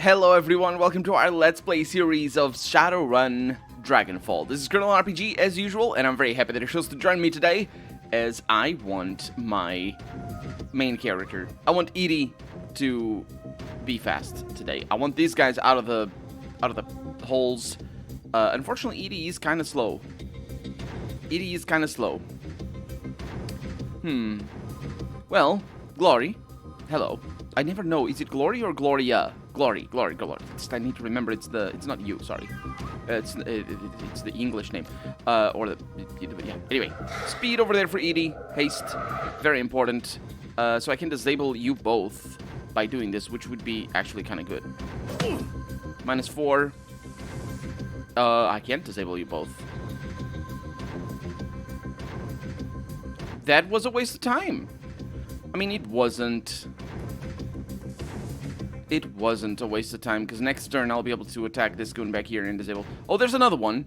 Hello everyone, welcome to our Let's Play series of Shadowrun Dragonfall. This is Colonel RPG as usual, and I'm very happy that you're supposed to join me today, as I want my main character. I want Edie to be fast today. I want these guys out of the holes. Unfortunately, Edie is kind of slow. Well, Glory. Hello. I never know. Is it Glory or Gloria? Glory. I need to remember. It's not you. Sorry. It's the English name. Yeah. Anyway, speed over there for Edie. Haste, very important. So I can disable you both by doing this, which would be actually kind of good. -4. I can't disable you both. That was a waste of time. I mean, it wasn't a waste of time, because next turn I'll be able to attack this goon back here and disable. Oh, there's another one.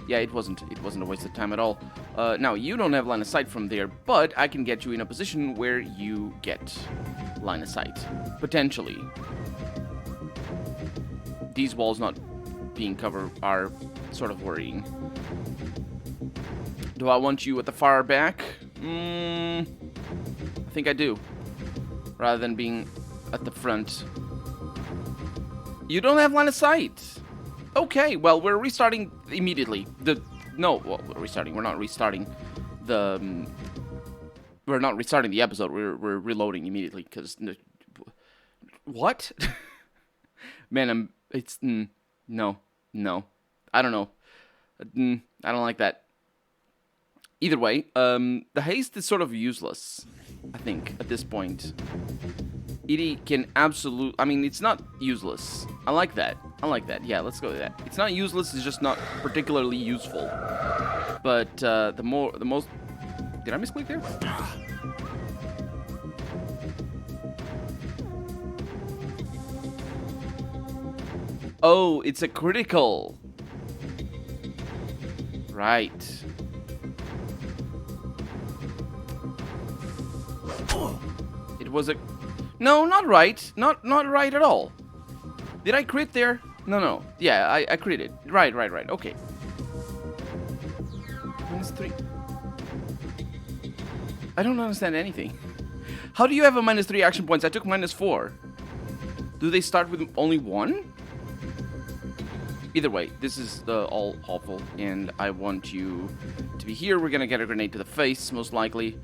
Yeah, it wasn't a waste of time at all. Now, you don't have line of sight from there, but I can get you in a position where you get line of sight. Potentially. These walls not being covered are sort of worrying. Do I want you at the far back? I think I do. Rather than being at the front. You don't have line of sight. Okay, well, we're restarting immediately. We're restarting. We're not restarting the... we're not restarting the episode. We're reloading immediately, because... What? Man, no. I don't know. I don't like that. Either way, the haste is sort of useless, I think, at this point. Edie can absolutely... I mean, it's not useless. I like that. Yeah, let's go with that. It's not useless, it's just not particularly useful. But, the most... Did I misclick there? Oh, it's a critical. Right. It was a... No, not right. Not right at all. Did I crit there? No. Yeah, I critted. Right. Okay. -3. I don't understand anything. How do you have a -3 action points? I took -4. Do they start with only 1? Either way, this is all awful, and I want you to be here. We're gonna get a grenade to the face, most likely.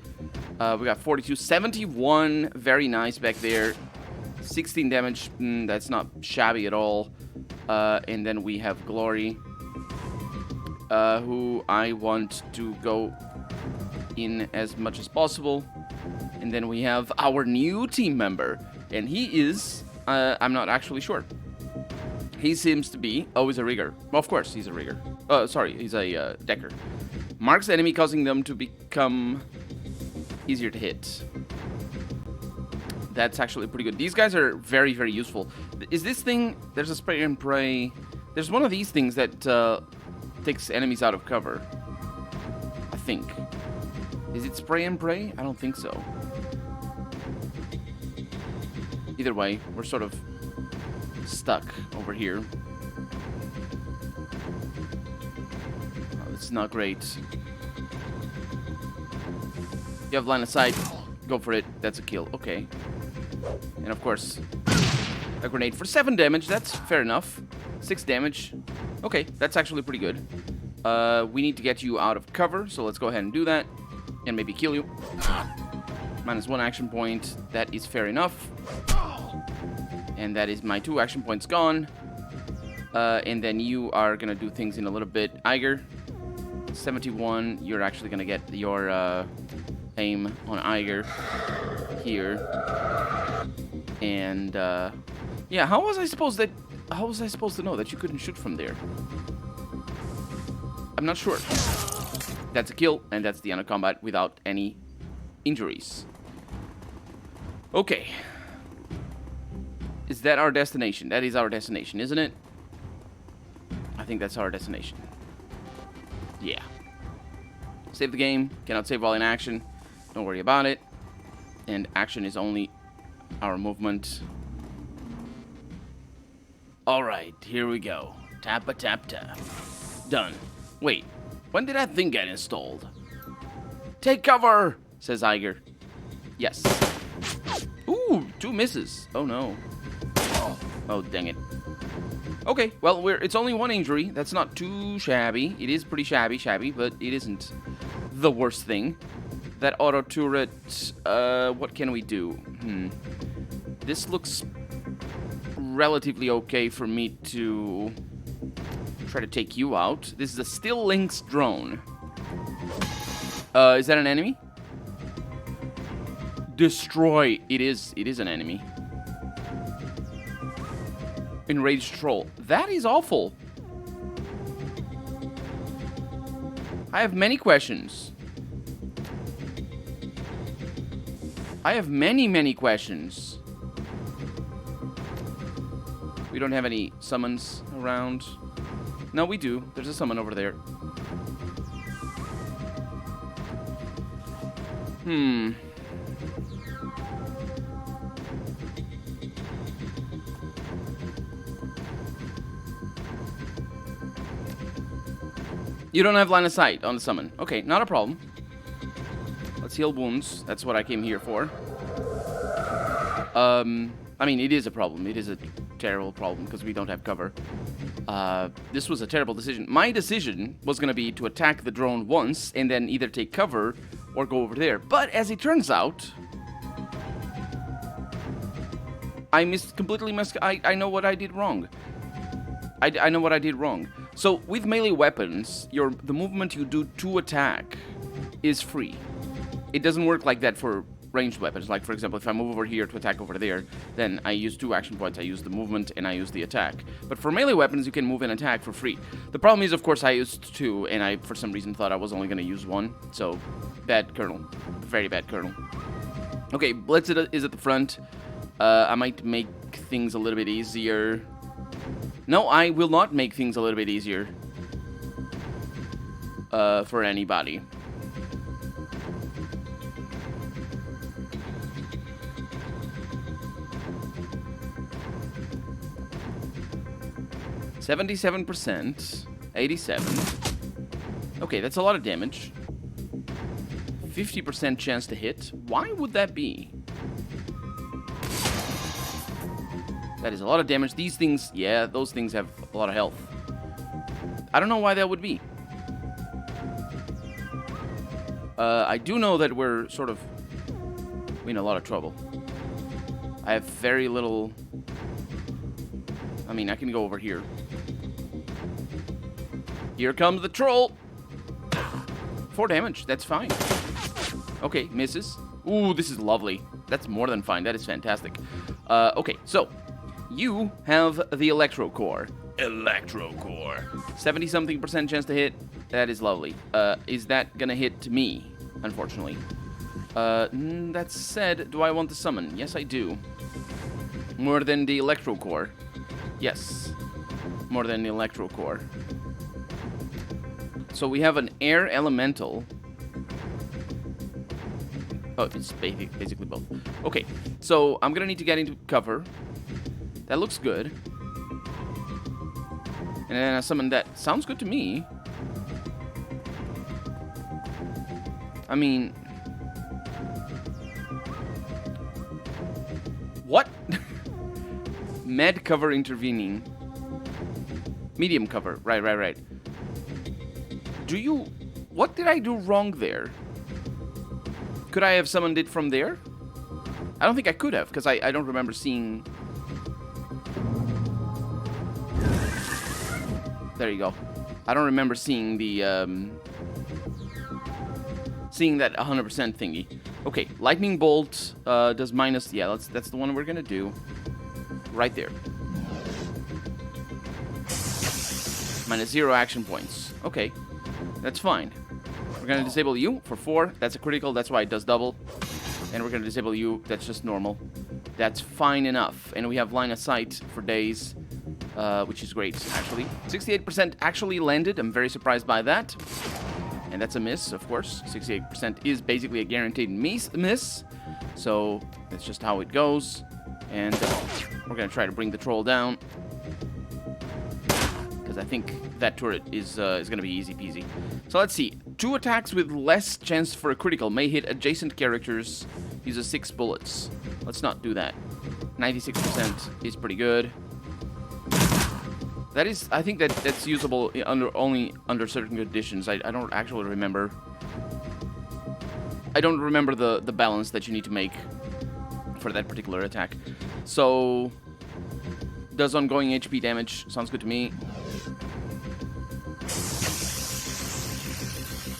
We got 42, 71, very nice back there. 16 damage, that's not shabby at all. And then we have Glory, who I want to go in as much as possible. And then we have our new team member, and he is, I'm not actually sure. He seems to be, he's a rigger. Well, of course, he's a rigger. He's a decker. Marks the enemy, causing them to become easier to hit. That's actually pretty good. These guys are very, very useful. Is this thing... There's a spray and pray. There's one of these things that takes enemies out of cover. I think. Is it spray and pray? I don't think so. Either way, we're sort of stuck over here. Oh, this is not great. You have line of sight. Go for it. That's a kill. Okay. And of course, a grenade for 7 damage. That's fair enough. 6 damage. Okay, that's actually pretty good. We need to get you out of cover, so let's go ahead and do that. And maybe kill you. -1 action point. That is fair enough. And that is my 2 action points gone. And then you are gonna do things in a little bit. Iger, 71. You're actually gonna get your aim on Iger here. And yeah, how was I supposed to know that you couldn't shoot from there? I'm not sure. That's a kill, and that's the end of combat without any injuries. Okay. Is that our destination? That is our destination, isn't it? I think that's our destination. Yeah. Save the game. Cannot save while in action. Don't worry about it. And action is only our movement. Alright, here we go. Tap-a-tap-tap. Done. Wait, when did that thing get installed? Take cover, says Iger. Yes. Ooh, 2 misses. Oh no. Oh, dang it. Okay, well, it's only 1 injury. That's not too shabby. It is pretty shabby, but it isn't the worst thing. That auto turret, what can we do? This looks relatively okay for me to try to take you out. This is a Still Lynx drone. Is that an enemy? Destroy. It is an enemy. Enraged troll. That is awful. I have many questions. I have many questions. We don't have any summons around. No, we do. There's a summon over there. You don't have line of sight on the summon. Okay, not a problem. Let's heal wounds. That's what I came here for. I mean, it is a problem. It is a terrible problem because we don't have cover. This was a terrible decision. My decision was going to be to attack the drone once and then either take cover or go over there. But as it turns out, I completely missed. I know what I did wrong. I know what I did wrong. So with melee weapons, the movement you do to attack is free. It doesn't work like that for ranged weapons. Like, for example, if I move over here to attack over there, then I use 2 action points. I use the movement and I use the attack. But for melee weapons, you can move and attack for free. The problem is, of course, I used 2, and I, for some reason, thought I was only going to use 1. So, bad kernel. Very bad kernel. Okay, Blitz is at the front. I might make things a little bit easier. No, I will not make things a little bit easier for anybody. %, 87. Okay, that's a lot of damage. 50% chance to hit. Why would that be? That is a lot of damage. These things, yeah, those things have a lot of health. I don't know why that would be. I do know that we're sort of in a lot of trouble. I have very little... I mean, I can go over here. Here comes the troll. 4 damage. That's fine. Okay, misses. Ooh, this is lovely. That's more than fine. That is fantastic. Okay, so... You have the Electro Core. 70-something% chance to hit. That is lovely. Is that gonna hit me? Unfortunately. That said, do I want the summon? Yes, I do. More than the Electro Core. Yes. More than the Electro Core. So we have an Air Elemental. Oh, it's basically both. Okay, so I'm gonna need to get into cover. That looks good. And then I summon that. Sounds good to me. I mean... What? Med cover intervening. Medium cover. Right. Do you... What did I do wrong there? Could I have summoned it from there? I don't think I could have, because I don't remember seeing... There you go. I don't remember seeing the, seeing that 100% thingy. Okay, Lightning Bolt does minus... Yeah, that's the one we're gonna do. Right there. -0 action points. Okay, that's fine. We're gonna disable you for 4. That's a critical, that's why it does double. And we're gonna disable you, that's just normal. That's fine enough. And we have line of sight for days. Which is great, actually. 68% actually landed. I'm very surprised by that. And that's a miss, of course. 68% is basically a guaranteed miss. So, that's just how it goes. And we're going to try to bring the troll down. because I think that turret is going to be easy peasy. So let's see. 2 attacks with less chance for a critical may hit adjacent characters. Uses 6 bullets. Let's not do that. 96% is pretty good. That is, I think that's usable only under certain conditions. I don't actually remember. I don't remember the balance that you need to make for that particular attack. So, does ongoing HP damage. Sounds good to me.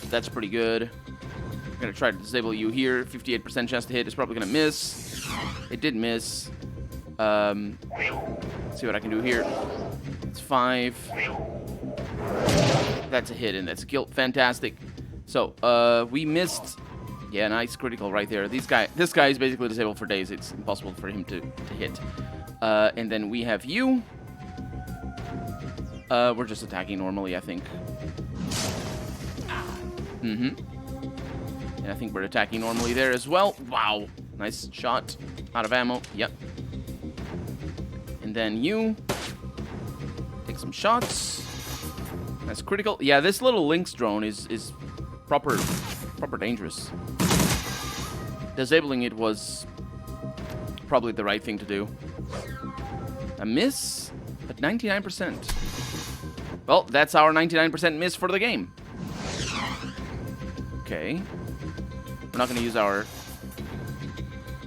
That's pretty good. I'm going to try to disable you here. 58% chance to hit. It's probably going to miss. It did miss. Let's see what I can do here. It's 5. That's a hit, and that's a kill. Fantastic. So, we missed... Yeah, nice critical right there. This guy is basically disabled for days. It's impossible for him to hit. And then we have you. We're just attacking normally, I think. And I think we're attacking normally there as well. Wow. Nice shot. Out of ammo. Yep. And then you. Take some shots. That's critical. Yeah, this little Lynx drone is proper dangerous. Disabling it was probably the right thing to do. A miss, but 99%. Well, that's our 99% miss for the game. Okay. We're not going to use our...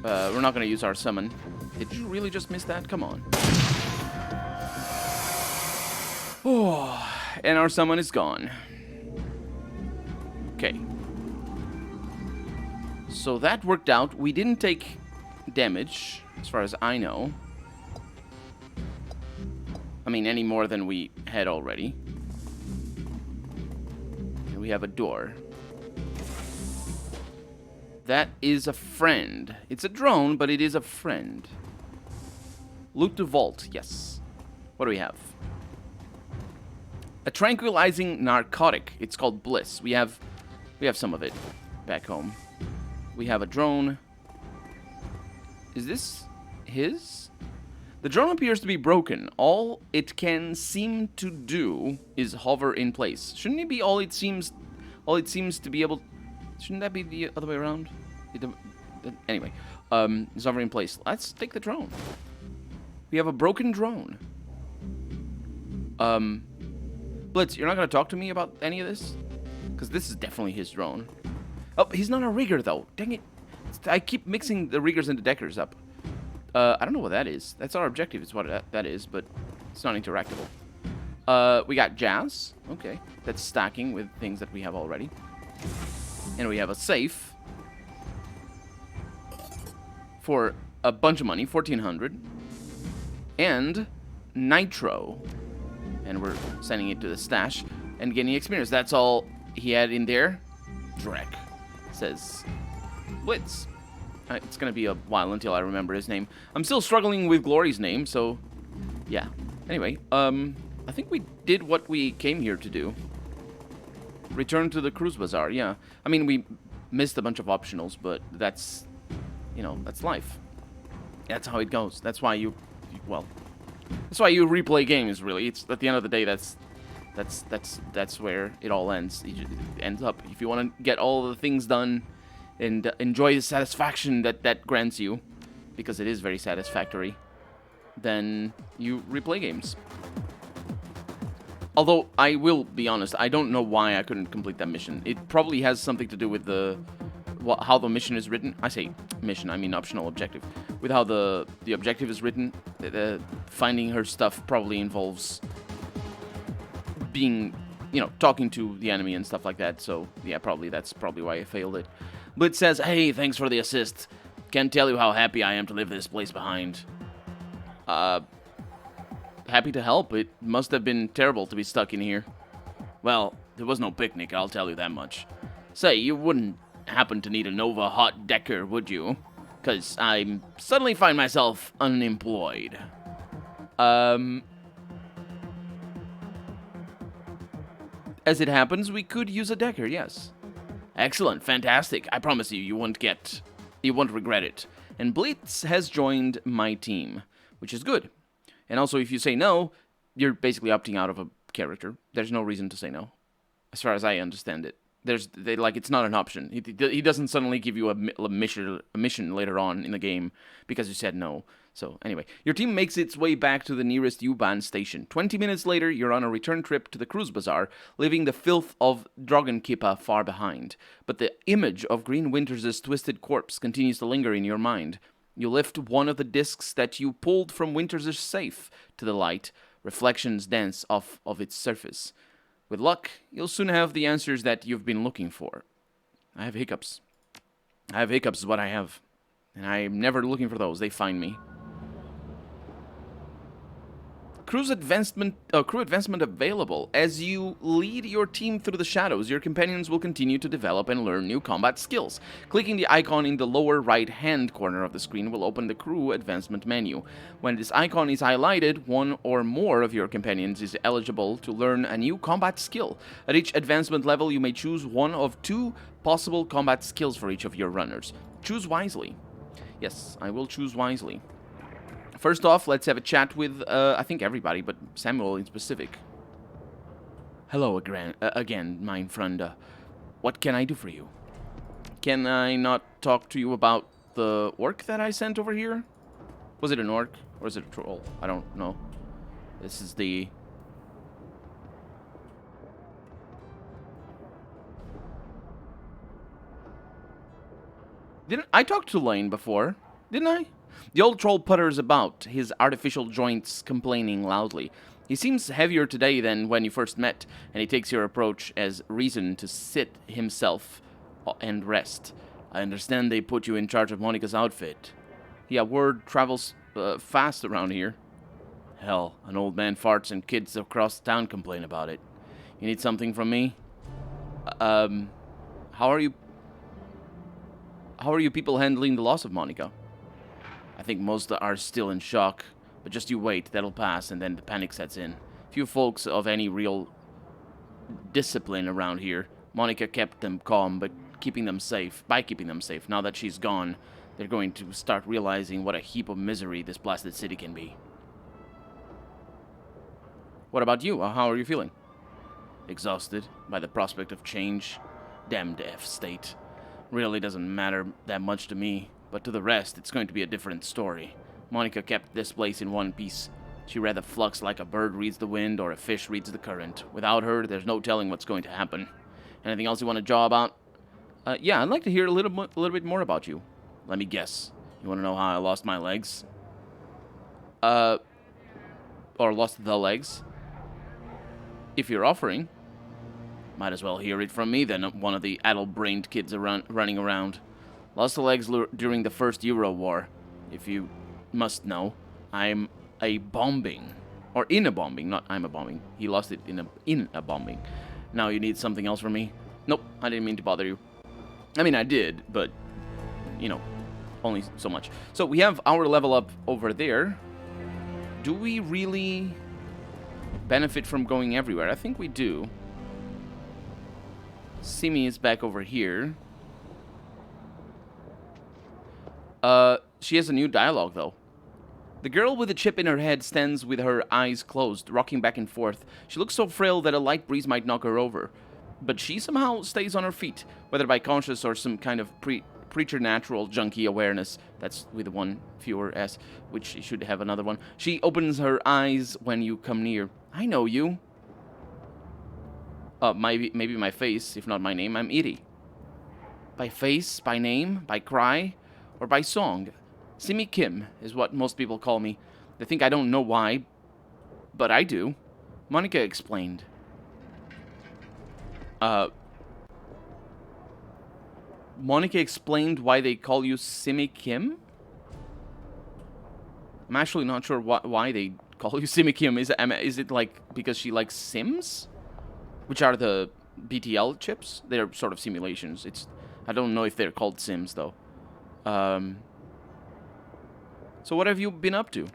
we're not going to use our summon. Did you really just miss that? Come on. Oh, and our summon is gone. Okay. So that worked out. We didn't take damage, as far as I know. I mean, any more than we had already. And we have a door. That is a friend. It's a drone, but it is a friend. Loot the vault, yes. What do we have? A tranquilizing narcotic. It's called Bliss. We have some of it back home. We have a drone. Is this his? The drone appears to be broken. All it can seem to do is hover in place. Shouldn't it be all it seems to be able... Shouldn't that be the other way around? Anyway, it's hovering in place. Let's take the drone. We have a broken drone. Blitz, you're not going to talk to me about any of this? Because this is definitely his drone. Oh, he's not a rigger, though. Dang it. I keep mixing the riggers and the deckers up. I don't know what that is. That's our objective, is what that is, but it's not interactable. We got Jazz. Okay. That's stacking with things that we have already. And we have a safe. For a bunch of money, 1,400. And Nitro. And we're sending it to the stash and getting experience. That's all he had in there. Drek says Blitz. It's going to be a while until I remember his name. I'm still struggling with Glory's name, so yeah. Anyway, I think we did what we came here to do. Return to the Cruise Bazaar, yeah. I mean, we missed a bunch of optionals, but that's, you know, that's life. That's how it goes. That's why well, that's why you replay games, really. It's at the end of the day, that's where it all ends. It ends up. If you want to get all the things done and enjoy the satisfaction that grants you, because it is very satisfactory, then you replay games. Although, I will be honest, I don't know why I couldn't complete that mission. It probably has something to do with how the mission is written. I say mission, I mean optional objective. With how the objective is written, finding her stuff probably involves being, you know, talking to the enemy and stuff like that. So, yeah, that's probably why I failed it. Blitz says, hey, thanks for the assist. Can't tell you how happy I am to leave this place behind. Happy to help. It must have been terrible to be stuck in here. Well, there was no picnic, I'll tell you that much. Say, you wouldn't happen to need a Nova Hot Decker, would you? Because I suddenly find myself unemployed. As it happens, we could use a Decker, yes. Excellent, fantastic. I promise you, you won't regret it. And Blitz has joined my team, which is good. And also, if you say no, you're basically opting out of a character. There's no reason to say no, as far as I understand it. It's not an option. He doesn't suddenly give you a mission later on in the game because you said no. So anyway, your team makes its way back to the nearest U-Bahn station. 20 minutes later, you're on a return trip to the cruise bazaar, leaving the filth of Dragonkippa far behind. But the image of Green Winters' twisted corpse continues to linger in your mind. You lift one of the discs that you pulled from Winters' safe to the light. Reflections dance off of its surface. With luck, you'll soon have the answers that you've been looking for. I have hiccups. Is what I have. And I'm never looking for those. They find me. Crew advancement available. As you lead your team through the shadows, your companions will continue to develop and learn new combat skills. Clicking the icon in the lower right-hand corner of the screen will open the crew advancement menu. When this icon is highlighted, one or more of your companions is eligible to learn a new combat skill. At each advancement level, you may choose one of 2 possible combat skills for each of your runners. Choose wisely. Yes, I will choose wisely. First off, let's have a chat with, I think everybody, but Samuel in specific. Hello again, mein friend. What can I do for you? Can I not talk to you about the orc that I sent over here? Was it an orc, or is it a troll? I don't know. This is the... I talked to Lane before, didn't I? The old troll putters about, his artificial joints complaining loudly. He seems heavier today than when you first met, and he takes your approach as reason to sit himself and rest. I understand they put you in charge of Monica's outfit. Yeah, word travels fast around here. Hell, an old man farts and kids across town complain about it. You need something from me? How are you people handling the loss of Monica? I think most are still in shock, but just you wait, that'll pass, and then the panic sets in. Few folks of any real discipline around here. Monica kept them calm, but keeping them safe. Now that she's gone, they're going to start realizing what a heap of misery this blasted city can be. What about you? How are you feeling? Exhausted by the prospect of change. Damned F state. Really doesn't matter that much to me. But to the rest, it's going to be a different story. Monica kept this place in one piece. She read the flux like a bird reads the wind or a fish reads the current. Without her, there's no telling what's going to happen. Anything else you want to jaw about? Yeah, I'd like to hear a little bit more about you. Let me guess. You want to know how I lost my legs? Or lost the legs? If you're offering. Might as well hear it from me then, one of the addle-brained kids running around. Lost the legs during the first Euro War. If you must know, I'm a bombing. Or in a bombing, not I'm a bombing. He lost it in a bombing. Now you need something else from me? Nope, I didn't mean to bother you. I mean, I did, but, you know, only so much. So we have our level up over there. Do we really benefit from going everywhere? I think we do. Simi is back over here. She has a new dialogue, though. The girl with the chip in her head stands with her eyes closed, rocking back and forth. She looks so frail that a light breeze might knock her over. But she somehow stays on her feet, whether by conscious or some kind of preternatural junkie awareness. That's with one fewer S, which she should have another one. She opens her eyes when you come near. I know you. Maybe my face, if not my name. I'm Iri. By face, by name, by cry, or by song. Simi Kim is what most people call me. They think I don't know why, but I do. Monica explained. Monica explained why they call you Simi Kim? I'm actually not sure why they call you Simi Kim. Is it like because she likes Sims? Which are the BTL chips? They're sort of simulations. I don't know if they're called Sims, though. So what have you been up to?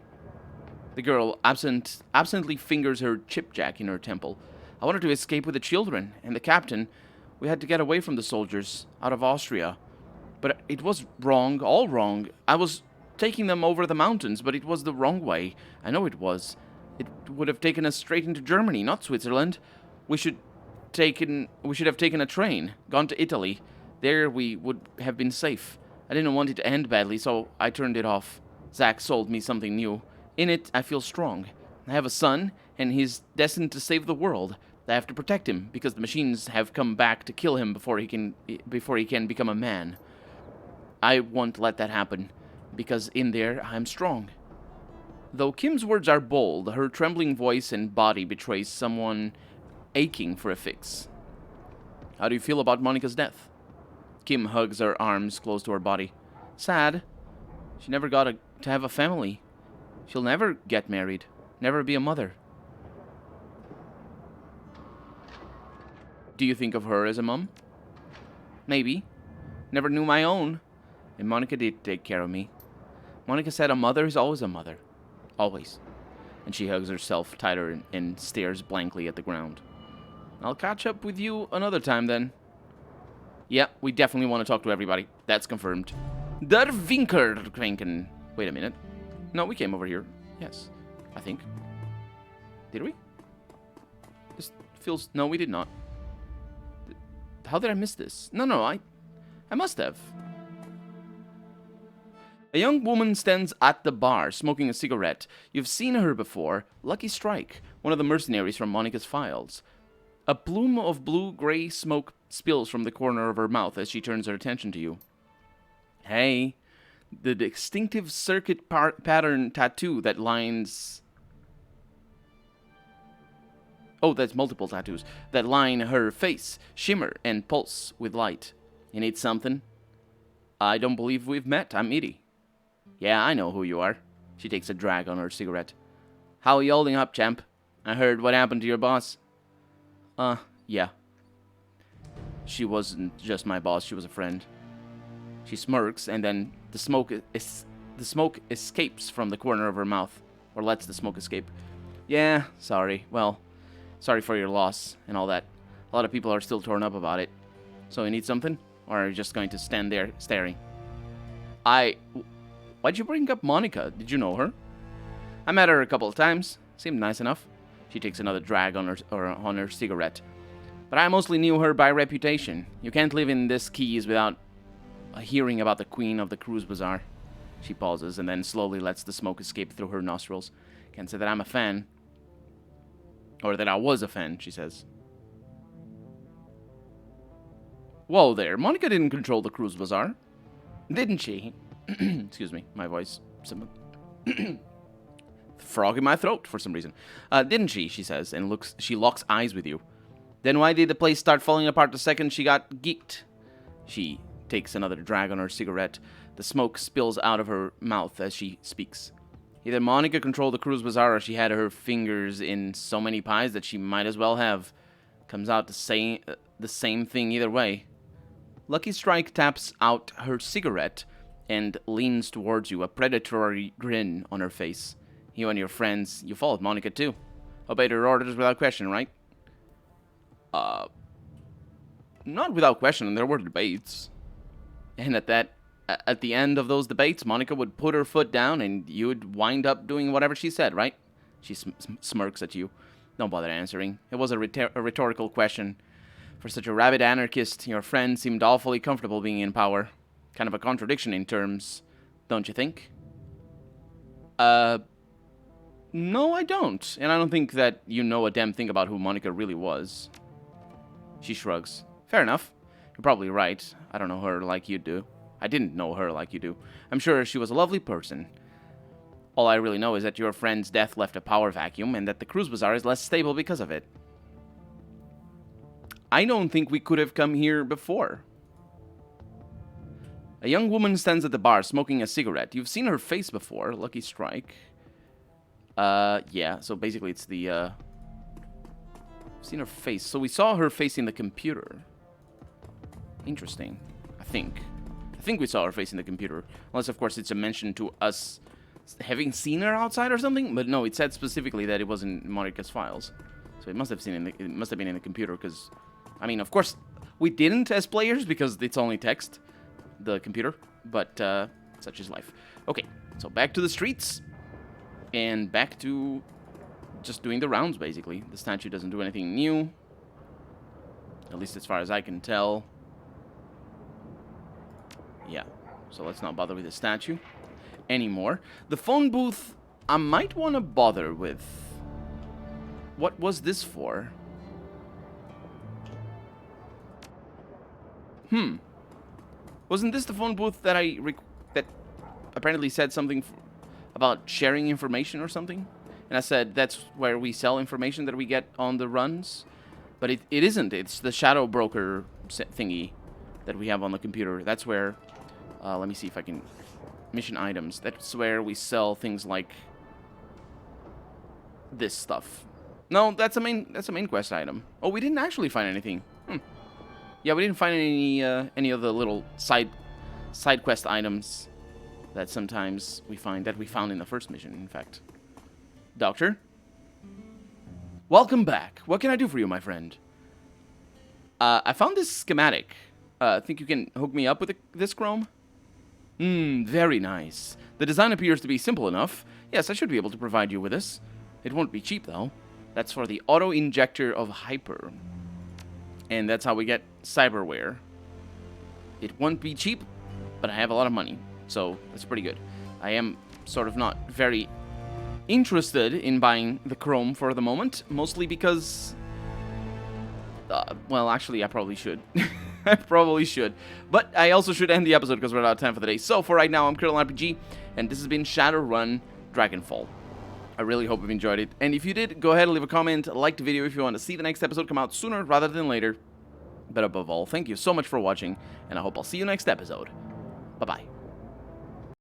The girl absently fingers her chipjack in her temple. I wanted to escape with the children and the captain. We had to get away from the soldiers, out of Austria. But it was wrong, all wrong. I was taking them over the mountains, but it was the wrong way. I know it was. It would have taken us straight into Germany, not Switzerland. We should have taken a train, gone to Italy. There we would have been safe. I didn't want it to end badly, so I turned it off. Zack sold me something new. In it, I feel strong. I have a son, and he's destined to save the world. I have to protect him, because the machines have come back to kill him before he can become a man. I won't let that happen, because in there, I'm strong. Though Kim's words are bold, her trembling voice and body betrays someone aching for a fix. How do you feel about Monica's death? Kim hugs her arms close to her body. Sad. She never got to have a family. She'll never get married. Never be a mother. Do you think of her as a mom? Maybe. Never knew my own. And Monica did take care of me. Monica said a mother is always a mother. Always. And she hugs herself tighter and stares blankly at the ground. I'll catch up with you another time then. Yeah, we definitely want to talk to everybody. That's confirmed. Der Winkerkranken. Wait a minute. No, we came over here. Yes, I think. Did we? This feels... No, we did not. How did I miss this? No, I must have. A young woman stands at the bar, smoking a cigarette. You've seen her before. Lucky Strike, one of the mercenaries from Monica's files. A plume of blue-gray smoke spills from the corner of her mouth as she turns her attention to you. Hey, the distinctive circuit pattern tattoo that lines... Oh, that's multiple tattoos that line her face, shimmer, and pulse with light. You need something? I don't believe we've met. I'm Edie. Yeah, I know who you are. She takes a drag on her cigarette. How are you holding up, champ? I heard what happened to your boss. Yeah. She wasn't just my boss, she was a friend. She smirks, and then the smoke escapes from the corner of her mouth. Or lets the smoke escape. Yeah, sorry. Well, sorry for your loss and all that. A lot of people are still torn up about it. So you need something? Or are you just going to stand there staring? Why'd you bring up Monica? Did you know her? I met her a couple of times. Seemed nice enough. She takes another drag on her cigarette. But I mostly knew her by reputation. You can't live in this Keys without hearing about the Queen of the Cruise Bazaar. She pauses and then slowly lets the smoke escape through her nostrils. Can't say that I'm a fan. Or that I was a fan, she says. Whoa there, Monica didn't control the Cruise Bazaar. Didn't she? Excuse me, my voice. Frog in my throat for some reason. Didn't she? She says, and she locks eyes with you. Then why did the place start falling apart the second she got geeked? She takes another drag on her cigarette. The smoke spills out of her mouth as she speaks. Either Monica controlled the Cruise Bazaar or she had her fingers in so many pies that she might as well have. Comes out to say the same thing either way. Lucky Strike taps out her cigarette and leans towards you, a predatory grin on her face. You and your friends, you followed Monica too. Obeyed her orders without question, right? Not without question, there were debates. And at the end of those debates, Monica would put her foot down and you would wind up doing whatever she said, right? She smirks at you. Don't bother answering. It was a rhetorical question. For such a rabid anarchist, your friend seemed awfully comfortable being in power. Kind of a contradiction in terms, don't you think? No, I don't. And I don't think that you know a damn thing about who Monica really was. She shrugs. Fair enough. You're probably right. I don't know her like you do. I didn't know her like you do. I'm sure she was a lovely person. All I really know is that your friend's death left a power vacuum and that the Cruise Bazaar is less stable because of it. I don't think we could have come here before. A young woman stands at the bar smoking a cigarette. You've seen her face before. Lucky Strike. Yeah, so basically it's the, seen her face. So we saw her face in the computer. Interesting. I think we saw her face in the computer. Unless, of course, it's a mention to us having seen her outside or something. But no, it said specifically that it was in Monica's files. So it must have been in the computer, because... I mean, of course, we didn't as players, because it's only text. The computer. But, such is life. Okay, so back to the streets. And back to just doing the rounds, basically. The statue doesn't do anything new. At least as far as I can tell. Yeah, so let's not bother with the statue anymore. The phone booth, I might want to bother with. What was this for? Wasn't this the phone booth that that apparently said something about sharing information or something? And I said that's where we sell information that we get on the runs. But it isn't. It's the shadow broker thingy that we have on the computer. That's where, let me see if I can, mission items. That's where we sell things like this stuff. No, that's a main quest item. Oh, we didn't actually find anything. Yeah, we didn't find any of the little side quest items that sometimes we find, that we found in the first mission, in fact. Doctor? Welcome back. What can I do for you, my friend? I found this schematic. Think you can hook me up with this chrome? Very nice. The design appears to be simple enough. Yes, I should be able to provide you with this. It won't be cheap, though. That's for the auto-injector of hyper. And that's how we get cyberware. It won't be cheap, but I have a lot of money. So, that's pretty good. I am sort of not very interested in buying the chrome for the moment. Mostly because... well, actually, I probably should. I probably should. But I also should end the episode because we're out of time for the day. So, for right now, I'm Colonel RPG, and this has been Shadowrun Dragonfall. I really hope you've enjoyed it. And if you did, go ahead and leave a comment, like the video if you want to see the next episode come out sooner rather than later. But above all, thank you so much for watching, and I hope I'll see you next episode. Bye-bye.